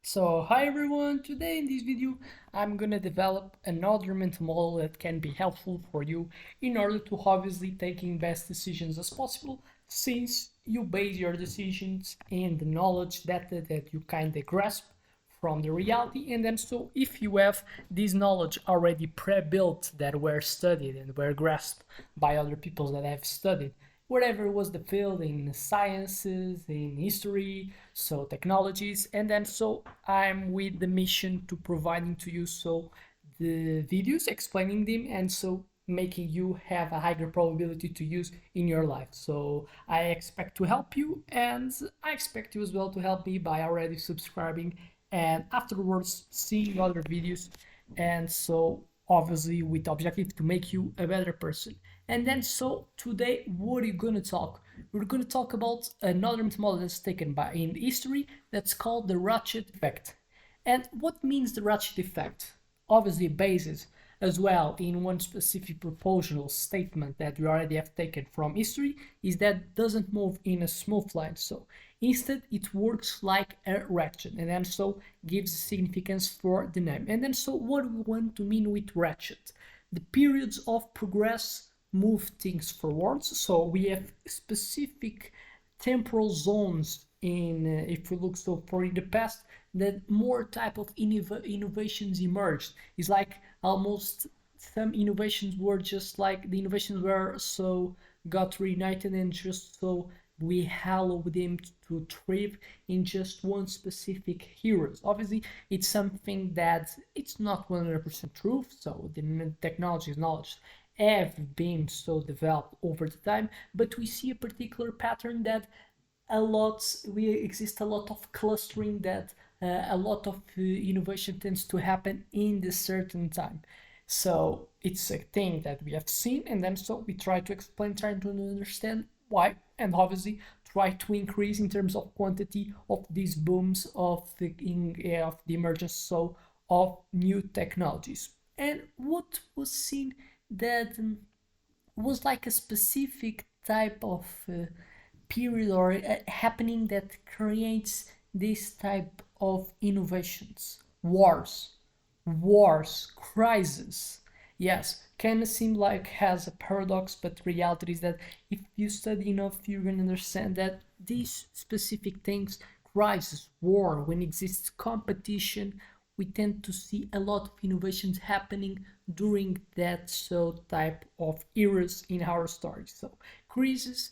So hi everyone, today in this video I'm gonna develop another mental model that can be helpful for you in order to obviously taking best decisions as possible, since you base your decisions in the knowledge data that you kinda grasp from the reality. And then so if you have this knowledge already pre-built that were studied and were grasped by other people that have studied whatever was the field in sciences, in history, so technologies, and then so I'm with the mission to providing to you so the videos explaining them and so making you have a higher probability to use in your life. So I expect to help you, and I expect you as well to help me by already subscribing and afterwards seeing other videos, and so obviously with the objective to make you a better person. And then so today what are you gonna talk? We're gonna talk about another model that's taken by in history that's called the Ratchet Effect. And what means the Ratchet Effect? Obviously bases as well in one specific propositional statement that we already have taken from history is that doesn't move in a smooth line. So instead it works like a ratchet, and then so gives significance for the name. And then so what we want to mean with ratchet? The periods of progress move things forwards. So we have specific temporal zones in if we look so for in the past that more type of innovations emerged. It's like almost some innovations were just like the innovations were so got reunited and just so we hallow them to thrive in just one specific heroes. Obviously, it's something that it's not 100% true. So the technology is knowledge have been so developed over the time, but we see a particular pattern that we exist a lot of clustering that a lot of innovation tends to happen in this certain time. So it's a thing that we have seen, and then so we try to explain, trying to understand why, and obviously try to increase in terms of quantity of these booms of the emergence so of new technologies. And what was seen that was like a specific type of period or happening that creates this type of innovations. Wars, crises. Yes, can seem like has a paradox, but reality is that if you study enough, you're gonna understand that these specific things, crisis, war, when exists competition, we tend to see a lot of innovations happening during that so type of eras in our story. So crises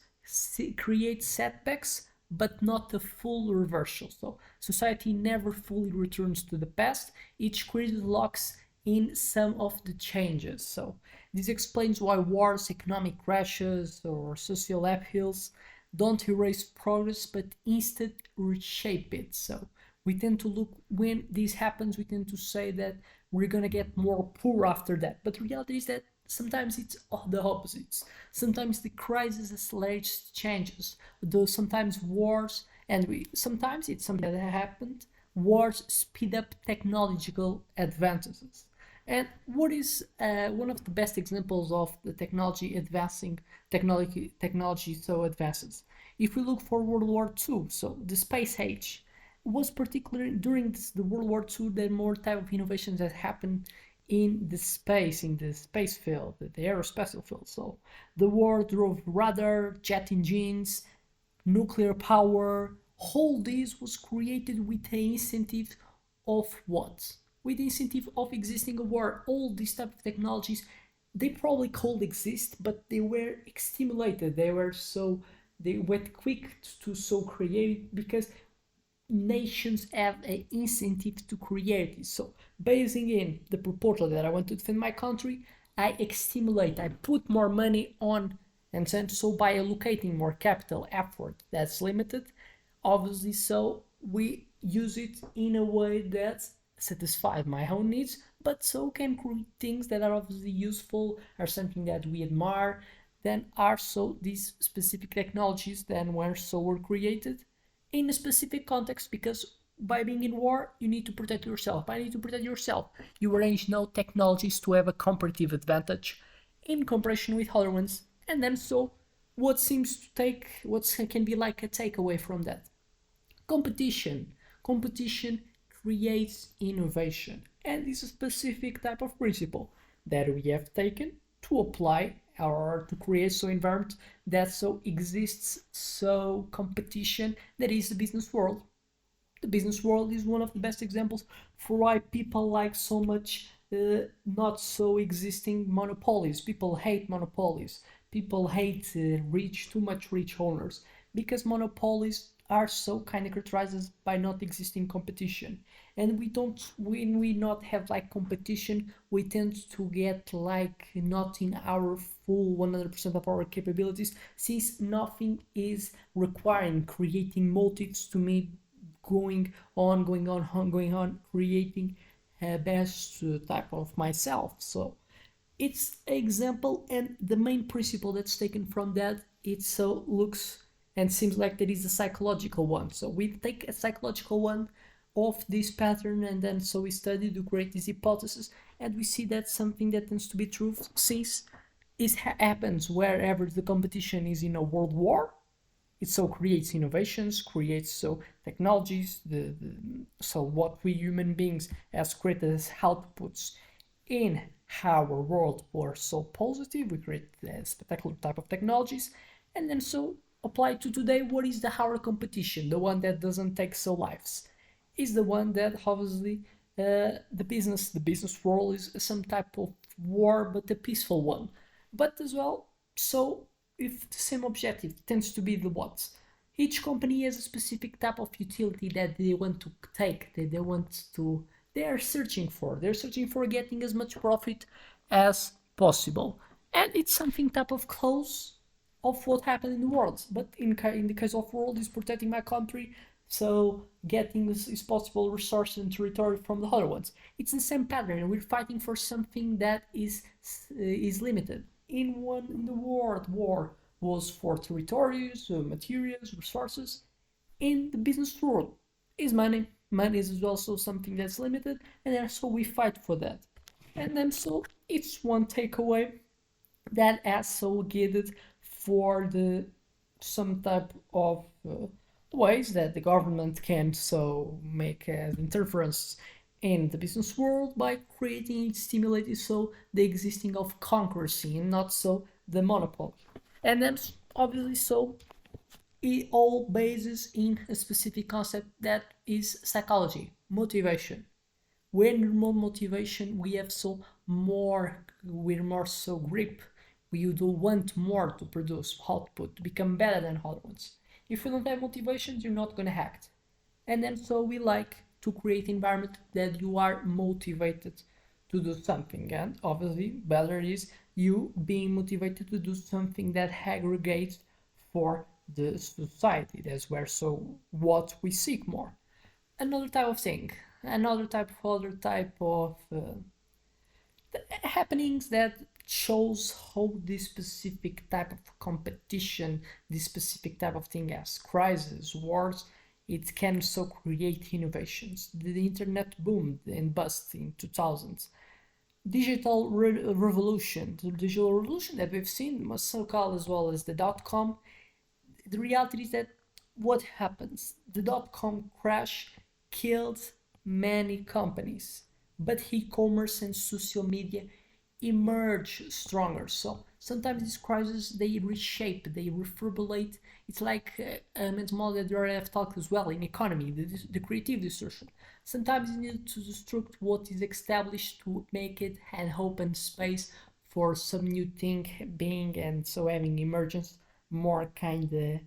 create setbacks, but not a full reversal. So society never fully returns to the past. Each crisis locks in some of the changes. So this explains why wars, economic crashes, or social upheavals don't erase progress, but instead reshape it. So we tend to look when this happens, we tend to say that we're gonna get more poor after that. But the reality is that sometimes it's the opposites. Sometimes the crisis accelerates changes, though sometimes wars, and we sometimes it's something that happened. Wars speed up technological advances. And what is one of the best examples of the technology advancing, technology so advances? If we look for World War II, so the space age, was particularly during the World War II that more type of innovations that happened in the space field, the aerospatial field. So the war drove radar, jet engines, nuclear power. All this was created with the incentive of what? With the incentive of existing a war. All these type of technologies, they probably could exist, but they were stimulated. They went quick to so create because nations have an incentive to create it. So, basing in the proposal that I want to defend my country, I stimulate, I put more money on, and so by allocating more capital effort that's limited, obviously, so we use it in a way that satisfies my own needs, but so can create things that are obviously useful, are something that we admire, then are so these specific technologies then were created in a specific context because by being in war, you need to protect yourself. By need to protect yourself, you arrange now technologies to have a comparative advantage in comparison with other ones. And then so what seems to take what can be like a takeaway from that? Competition. Competition creates innovation. And this is a specific type of principle that we have taken to apply or to create so environment that so exists so competition that is the business world. The business world is one of the best examples for why people like so much not so existing monopolies. People hate monopolies. People hate too much rich owners because monopolies are so kind of characterized by not existing competition. And we don't, when we not have like competition, we tend to get like not in our full 100% of our capabilities, since nothing is requiring creating motives to me going on, creating a best type of myself. So it's example, and the main principle that's taken from that, it so looks and seems like there is a psychological one. So we take a psychological one of this pattern, and then so we study to create this hypothesis, and we see that something that tends to be true since it happens wherever the competition is in a world war. It so creates innovations, creates so technologies, so what we human beings as created as outputs in our world were so positive. We create a spectacular type of technologies, and then so apply to today. What is the our competition? The one that doesn't take so lives is the one that obviously the business world is some type of war, but a peaceful one. But as well, so if the same objective tends to be the what, each company has a specific type of utility that they want to take, that they are searching for. They're searching for getting as much profit as possible, and it's something type of close of what happened in the world. But in the case of world is protecting my country, so getting this is possible resources and territory from the other ones. It's the same pattern. We're fighting for something that is limited. In the world war was for territories, materials, resources. In the business world is money. Money is also something that's limited, and then so we fight for that. And then so it's one takeaway that has so guided for the some type of ways that the government can so make an interference in the business world by creating stimulating so the existing of concurrency and not so the monopoly. And then obviously so it all bases in a specific concept that is psychology, motivation. When more motivation we have so more we're more so grip, we do want more to produce output to become better than other ones. If you don't have motivations, you're not gonna act. And then so we like to create environment that you are motivated to do something, and obviously better is you being motivated to do something that aggregates for the society. That's where so what we seek more. Another type of thing, other type of happenings that shows how this specific type of competition, this specific type of thing as crisis, wars, it can so create innovations. The internet boomed and bust in 2000s. Revolution, the digital revolution that we've seen was so called as well as the dot-com. The reality is that what happens? The dot-com crash killed many companies, but e-commerce and social media emerge stronger. So sometimes these crises they reshape, they reformulate. It's like a mental model that you already have talked as well in economy, the creative distortion. Sometimes you need to destruct what is established to make it an open space for some new thing being and so having emergence more kind of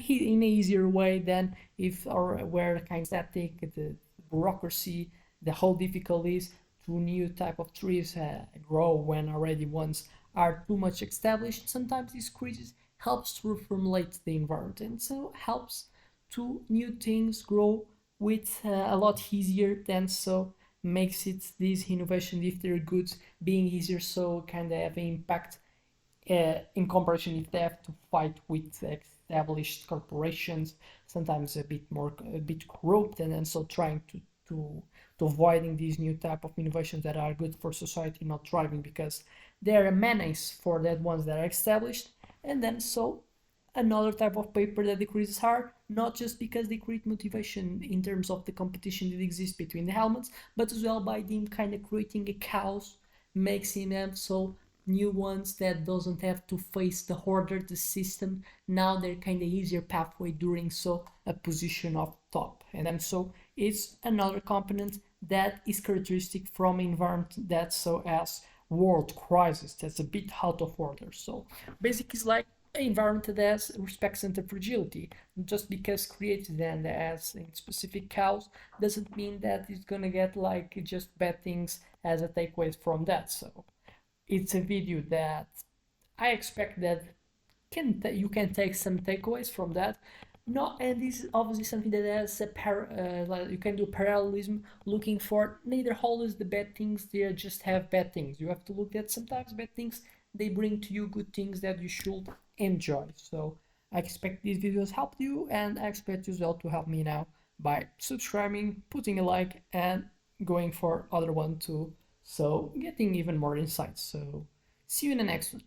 in an easier way than if or where kind of static the bureaucracy, the whole difficulties to new type of trees grow when already ones are too much established. Sometimes this crisis helps to reformulate the environment and so helps to new things grow with a lot easier than so makes it these innovations if they're good being easier so kind of have an impact in comparison if they have to fight with established corporations, sometimes a bit corrupt, and then so trying to avoiding these new type of innovations that are good for society not thriving because they're a menace for that ones that are established. And then so another type of paper that decreases hard, not just because they create motivation in terms of the competition that exists between the helmets, but as well by them kind of creating a chaos, mixing them so new ones that doesn't have to face the order, the system. Now they're kind of easier pathway during so a position of top. And then so it's another component that is characteristic from environment that so as world crisis that's a bit out of order. So basically it's like an environment that respects anti-fragility. Just because created and as in specific cows doesn't mean that it's gonna get like just bad things as a takeaway from that. So it's a video that I expect that you can take some takeaways from that. No, and this is obviously something that has a like you can do parallelism, looking for neither always the bad things they just have bad things. You have to look at sometimes bad things they bring to you good things that you should enjoy. So I expect these videos helped you, and I expect you as well to help me now by subscribing, putting a like, and going for other one too. So getting even more insights. So see you in the next one.